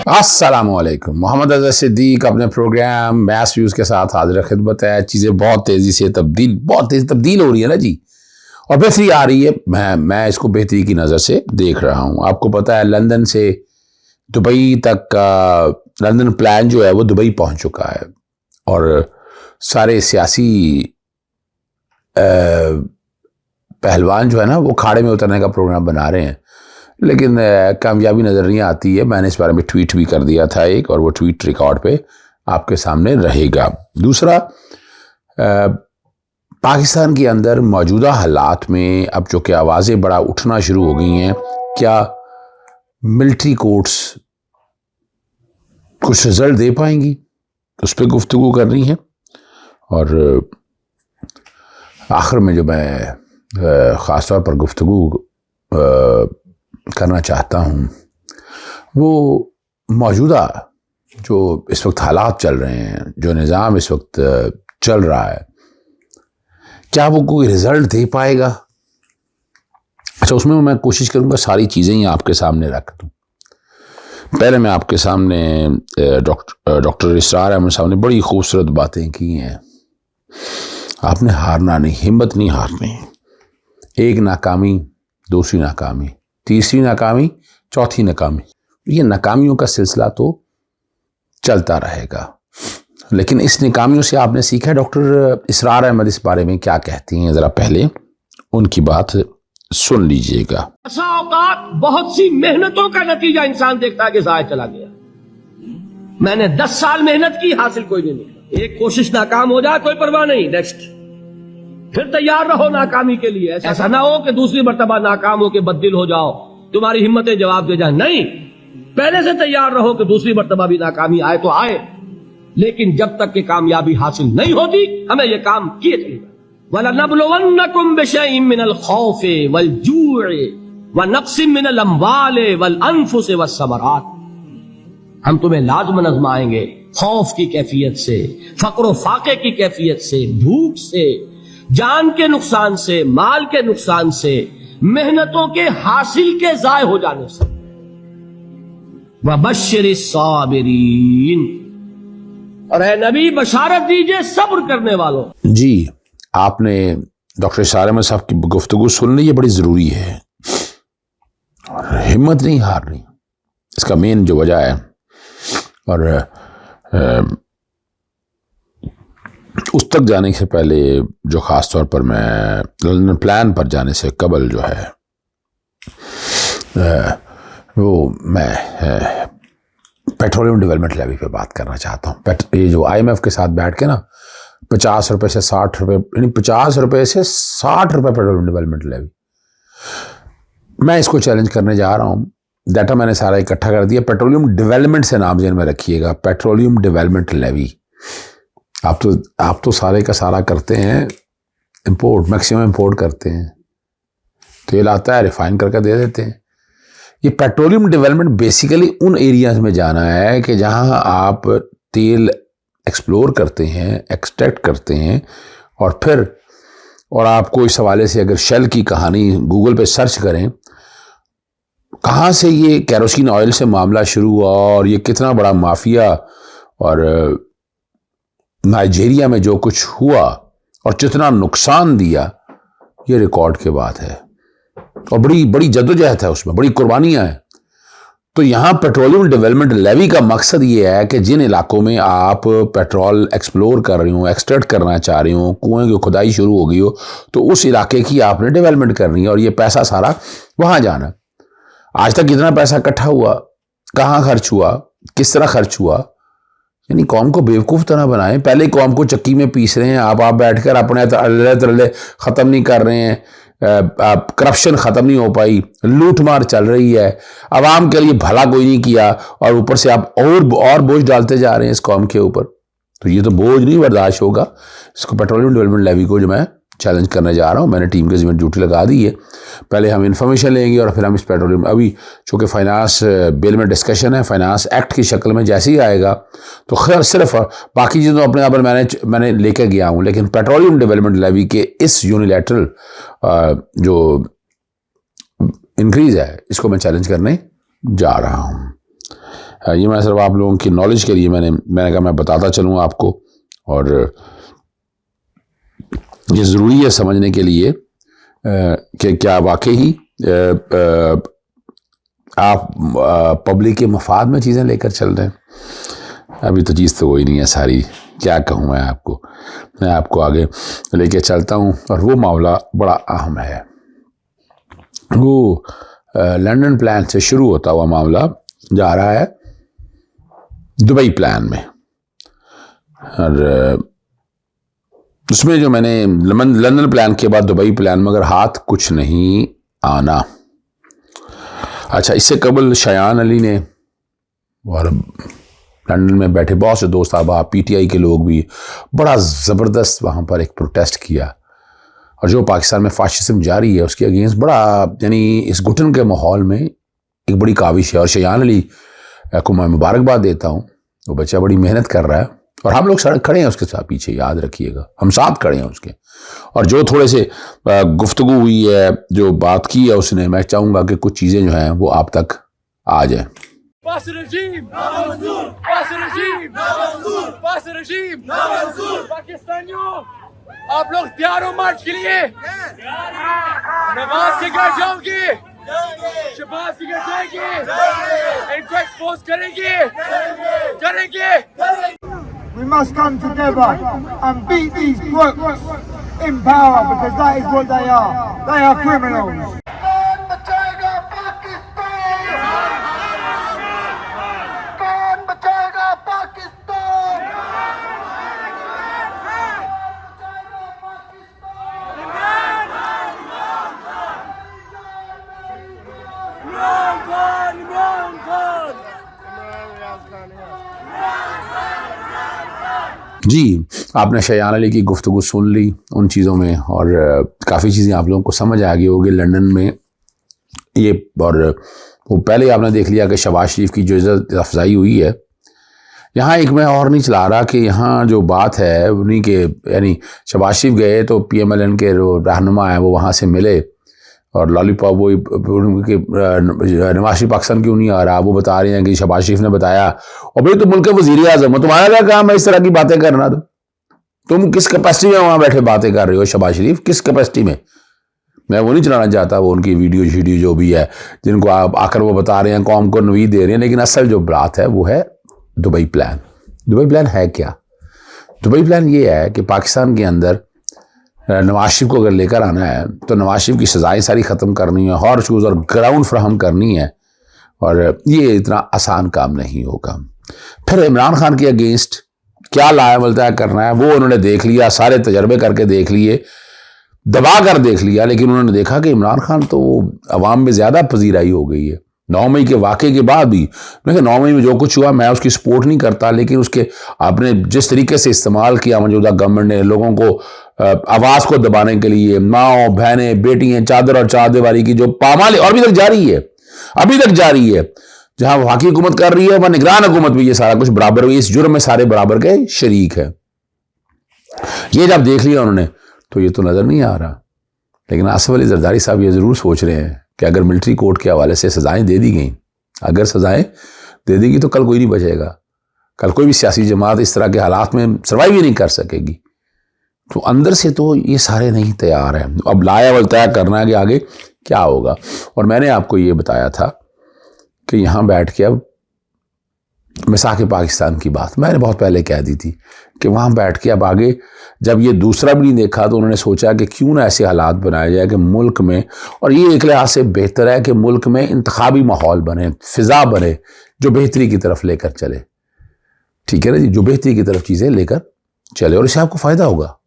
अस्सलामुअलैकुम। मोहम्मद अज़हर सिद्दीक अपने programme maths views के साथ हाजिर खिदमत है। चीज़ें बहुत तेज़ी तब्दील हो रही है ना जी, और बेहतरी आ रही है। मैं इसको बेहतरी की नज़र से देख रहा हूँ। आपको पता है लंदन से दुबई तक का लंदन प्लान जो है वो दुबई पहुँच चुका है, और सारे सियासी पहलवान जो है ना वो खाड़े में उतरने का प्रोग्राम बना रहे हैं, लेकिन कामयाबी नज़र नहीं आती है। मैंने इस बारे में ट्वीट भी कर दिया था एक, और वो ट्वीट रिकॉर्ड पे आपके सामने रहेगा। दूसरा, पाकिस्तान के अंदर मौजूदा हालात में अब जो कि आवाज़ें बड़ा उठना शुरू हो गई हैं, क्या मिलिट्री कोर्ट्स कुछ रिजल्ट दे पाएंगी, उस पर गुफ्तगू करनी है। और आखिर में जो मैं ख़ास तौर पर गुफ्तगू करना चाहता हूँ वो मौजूदा जो इस वक्त हालात चल रहे हैं, जो निज़ाम इस वक्त चल रहा है, क्या वो कोई रिज़ल्ट दे पाएगा। अच्छा, उसमें मैं कोशिश करूँगा सारी चीज़ें ही आपके सामने रख दूँ। पहले मैं आपके सामने डॉक्टर इसरार अहमद साहब ने बड़ी खूबसूरत बातें की हैं। आपने हारना नहीं, हिम्मत नहीं हारनी। एक नाकामी, दूसरी नाकामी, तीसरी नाकामी, चौथी नाकामी, ये नाकामियों का सिलसिला तो चलता रहेगा। लेकिन इस नाकामियों से आपने सीखा। डॉक्टर इसरार अहमद इस बारे में क्या कहती हैं, जरा पहले उनकी बात सुन लीजिएगा। ऐसा औकात बहुत सी मेहनतों का नतीजा इंसान देखता है कि जाया चला गया। मैंने 10 साल मेहनत की, हासिल कोई नहीं निकला। एक कोशिश नाकाम हो जाए कोई परवाह नहीं, नेक्स्ट, फिर तैयार रहो नाकामी के लिए। ऐसा ना हो कि दूसरी मर्तबा नाकाम हो के बददिल हो जाओ, तुम्हारी हिम्मतें जवाब दे जाए। नहीं, पहले से तैयार रहो कि दूसरी मर्तबा भी नाकामी आए तो आए, लेकिन जब तक कि कामयाबी हासिल नहीं होती हमें यह काम किए चलेगा। वलनबलुवन्नकुम बिशैइन मिनल खौफि वल जू'i व नक्सिम मिनल अम्वालि वल अनफुसि वस्समरात। हम तुम्हें लाज़िमन आजमाएंगे खौफ की कैफियत से, फक्र व फाके की कैफियत से, भूख से, जान के नुकसान से, माल के नुकसान से, मेहनतों के हासिल के जाय हो जाने से। वबश्शिरिस साबिरीन, और ऐ नबी बशारत दीजिए सब्र करने वालों। जी, आपने डॉक्टर इसरार अहमद साहब की गुफ्तगू सुन ली, ये बड़ी ज़रूरी है। और हिम्मत नहीं हारनी, इसका मेन जो वजह है। और उस तक जाने से पहले जो ख़ास तौर पर मैं लंदन प्लान पर जाने से कबल जो है वो मैं पेट्रोलियम डेवलपमेंट लेवी पे बात करना चाहता हूँ। ये जो IMF के साथ बैठ के ना 50 रुपये से 60 रुपये, यानी 50 रुपये से 60 रुपये पेट्रोलियम डेवलपमेंट लेवी, मैं इसको चैलेंज करने जा रहा हूँ। डाटा मैंने सारा इकट्ठा कर दिया। पेट्रोलियम डेवलपमेंट से नाम जेन में रखिएगा, पेट्रोलियम डेवलपमेंट लेवी। आप तो सारे का सारा करते हैं इंपोर्ट, मैक्सिमम इंपोर्ट करते हैं, तेल आता है रिफाइन करके दे देते हैं। ये पेट्रोलियम डेवलपमेंट बेसिकली उन एरियाज में जाना है कि जहां आप तेल एक्सप्लोर करते हैं, एक्सट्रैक्ट करते हैं, और आपको इस हवाले से अगर शेल की कहानी गूगल पे सर्च करें, कहाँ से ये केरोसिन ऑयल से मामला शुरू हुआ और ये कितना बड़ा माफिया, और नाइजीरिया में जो कुछ हुआ और जितना नुकसान दिया, ये रिकॉर्ड के बात है। और बड़ी बड़ी जद्दोजहद है उसमें, बड़ी कुर्बानियां हैं। तो यहाँ पेट्रोलियम डेवलपमेंट लेवी का मकसद ये है कि जिन इलाकों में आप पेट्रोल एक्सप्लोर कर रही हो, एक्सट्रैक्ट करना चाह रही हो, कुएं की खुदाई शुरू हो गई हो, तो उस इलाके की आपने डेवलपमेंट करनी है, और ये पैसा सारा वहाँ जाना। आज तक कितना पैसा इकट्ठा हुआ, कहाँ खर्च हुआ, किस तरह खर्च हुआ, यानी कौम को बेवकूफ़ तरह बनाएं। पहले कौम को चक्की में पीस रहे हैं, आप बैठकर अपने तरले ख़त्म नहीं कर रहे हैं, करप्शन ख़त्म नहीं हो पाई, लूट मार चल रही है, आवाम के लिए भला कोई नहीं किया, और ऊपर से आप और बोझ डालते जा रहे हैं इस कौम के ऊपर। तो ये तो बोझ नहीं बर्दाश्त होगा। इसको पेट्रोलियम डेवलपमेंट लेवी को जो मैं चैलेंज करने जा रहा हूँ, मैंने टीम के जिम्मे ड्यूटी लगा दी है। पहले हम इन्फॉर्मेशन लेंगे और फिर हम इस पेट्रोलियम, अभी चूँकि फाइनेंस बिल में डिस्कशन है, फाइनेंस एक्ट की शक्ल में जैसे ही आएगा तो खैर सिर्फ बाकी चीज़ों तो अपने आप मैंने लेकर गया हूँ, लेकिन पेट्रोलियम डेवलपमेंट लेवी के इस यूनिलैटरल जो इंक्रीज़ है, इसको मैं चैलेंज करने जा रहा हूँ। ये मैं सिर्फ आप लोगों की नॉलेज के लिए मैंने कहा मैं बताता चलूँ आपको, और ये ज़रूरी है समझने के लिए कि क्या वाकई ही आप पब्लिक के मफाद में चीज़ें लेकर चल रहे हैं। अभी तो चीज़ तो कोई नहीं है सारी, क्या कहूँ मैं आपको आगे लेके चलता हूँ। और वो मामला बड़ा अहम है, वो लंदन प्लान से शुरू होता हुआ मामला जा रहा है दुबई प्लान में। और उसमें जो मैंने लंदन प्लान के बाद दुबई प्लान में अगर हाथ कुछ नहीं आना। अच्छा, इससे कबल शयान अली ने और लंदन में बैठे बहुत से दोस्त अहबाब पीटीआई के लोग भी बड़ा ज़बरदस्त वहाँ पर एक प्रोटेस्ट किया। और जो पाकिस्तान में फाशिज्म जारी है उसके अगेंस्ट बड़ा, यानी इस घुटन के माहौल में एक बड़ी काविश है। और शयान अली को मैं मुबारकबाद देता हूँ, वो बच्चा बड़ी मेहनत कर रहा है और हम लोग सड़क खड़े हैं उसके साथ पीछे, याद रखिएगा हम साथ खड़े हैं उसके। और जो थोड़े से गुफ्तगू हुई है, जो बात की है उसने, मैं चाहूँगा कि कुछ चीज़ें जो हैं वो आप तक आ जाएं। पाकिस्तानियों, आप लोग तैयार हो मार्च के लिए? नवाज के घर जाओगे, शहबाज के घर जाएंगे, इनको एक्सपोज करेंगे। We must come together and beat these crooks in power, because that is what they are. They are criminals. जी, आपने शयान अली की गुफ्तगू सुन ली उन चीज़ों में, और काफ़ी चीज़ें आप लोगों को समझ आ गई होगी लंदन में ये। और वो पहले आपने देख लिया कि शहबाज शरीफ की जो इज़्ज़त अफजाई हुई है। यहाँ एक मैं और नहीं चला रहा कि यहाँ जो बात है उन्हीं के, यानी शहबाज शरीफ गए तो PMLN के जो रहनुमा हैं वो वहाँ से मिले और लॉलीपॉप वो उनके नवाज शरीफ पाकिस्तान क्यों नहीं आ रहा, वो बता रहे हैं कि शहबाज शरीफ ने बताया। और भाई तुम मुल्क के वज़ीर आज़म हो, तुम्हारा क्या काम है इस तरह की बातें करना? तुम किस कैपेसिटी में वहाँ बैठे बातें कर रहे हो? शहबाज शरीफ किस कैपेसिटी में? मैं वो नहीं चलाना चाहता वो उनकी वीडियो जो भी है जिनको आप आकर वो बता रहे हैं, कौम को नवीद दे रहे हैं। लेकिन असल जो बात है वो है दुबई प्लान। दुबई प्लान है क्या? दुबई प्लान ये है कि पाकिस्तान के अंदर नवाज शरीफ को अगर लेकर आना है तो नवाज शरीफ की सज़ाएँ सारी ख़त्म करनी है, हर चीज़ और ग्राउंड फ्राहम करनी है, और ये इतना आसान काम नहीं होगा। फिर इमरान खान के अगेंस्ट क्या लाएमल तय करना है वो उन्होंने देख लिया, सारे तजर्बे करके देख लिए, दबा कर देख लिया। लेकिन उन्होंने देखा कि इमरान खान तो अवाम में ज़्यादा पजीराई हो गई है। 9 मई के वाक़े के बाद भी, मैं 9 मई में जो कुछ हुआ मैं उसकी सपोर्ट नहीं करता, लेकिन उसके आपने जिस तरीके से इस्तेमाल किया मौजूदा गवर्नमेंट ने लोगों को आवाज़ को दबाने के लिए, माओ बहनें बेटियां चादर और चारदीवारी की जो पामाली और अभी तक जारी है, जहां वफाकी हुकूमत कर रही है वह निगरान हुकूमत भी ये सारा कुछ बराबर हुई, इस जुर्म में सारे बराबर के शरीक है। ये जब देख लिया उन्होंने तो ये तो नज़र नहीं आ रहा। लेकिन आसिफ अली जरदारी साहब ये ज़रूर सोच रहे हैं कि अगर मिलिट्री कोर्ट के हवाले से सज़ाएँ दे दी गई, अगर सज़ाएँ दे देगी तो कल कोई नहीं बचेगा, कल कोई भी सियासी जमात इस तरह के हालात में सर्वाइव ही नहीं कर सकेगी। तो अंदर से तो ये सारे नहीं तैयार हैं। अब लाएमल तय करना है कि आगे क्या होगा। और मैंने आपको ये बताया था कि यहाँ बैठ के अब मिसाक पाकिस्तान की बात मैंने बहुत पहले कह दी थी कि वहाँ बैठ के अब आगे जब ये दूसरा भी नहीं देखा तो उन्होंने सोचा कि क्यों ना ऐसे हालात बनाए जाए कि मुल्क में, और ये एक लिहाज से बेहतर है कि मुल्क में इंतखाबी माहौल बने, फ़िज़ा बने जो बेहतरी की तरफ लेकर चले। ठीक है ना जी, जो बेहतरी की तरफ चीज़ें लेकर चले, और इससे आपको फ़ायदा होगा,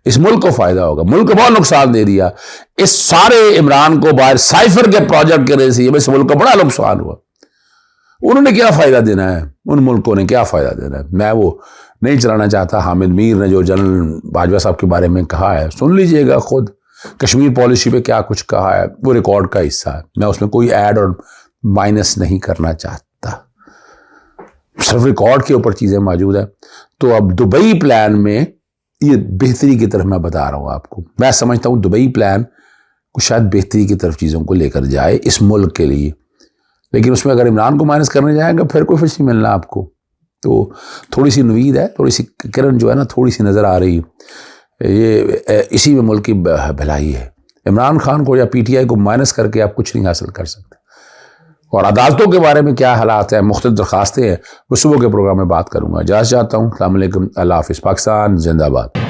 इस मुल्क को फ़ायदा होगा। मुल्क को बहुत नुकसान दे दिया इस सारे इमरान को बाहर साइफर के प्रोजेक्ट के वजह से, इस मुल्क को बड़ा नुकसान हुआ। उन्होंने क्या फ़ायदा देना है, उन मुल्कों ने क्या फ़ायदा देना है? मैं वो नहीं चलाना चाहता। हामिद मीर ने जो जनरल बाजवा साहब के बारे में कहा है सुन लीजिएगा, खुद कश्मीर पॉलिसी पे क्या कुछ कहा है वो रिकॉर्ड का हिस्सा है, मैं उसमें कोई ऐड और माइनस नहीं करना चाहता, सिर्फ रिकॉर्ड के ऊपर चीज़ें मौजूद है। तो अब दुबई प्लान में ये बेहतरी की तरफ मैं बता रहा हूँ आपको। मैं समझता हूँ दुबई प्लान को शायद बेहतरी की तरफ चीज़ों को लेकर जाए इस मुल्क के लिए। लेकिन उसमें अगर इमरान को माइनस करने जाएंगे फिर कोई कुछ नहीं मिलना आपको। तो थोड़ी सी उम्मीद है, थोड़ी सी किरण जो है ना थोड़ी सी नज़र आ रही है। ये इसी में मुल्क की भलाई है। इमरान खान को या PTI को माइनस करके आप कुछ नहीं हासिल कर सकते। और अदालतों के बारे में क्या हालात हैं, मुख्तलिफ दरखास्तें हैं, वो सुबह के प्रोग्राम में बात करूँगा। इजाज़त चाहता हूँ। अस्सलाम वालेकुम, अल्लाह हाफ़िज़। पाकिस्तान जिंदाबाद।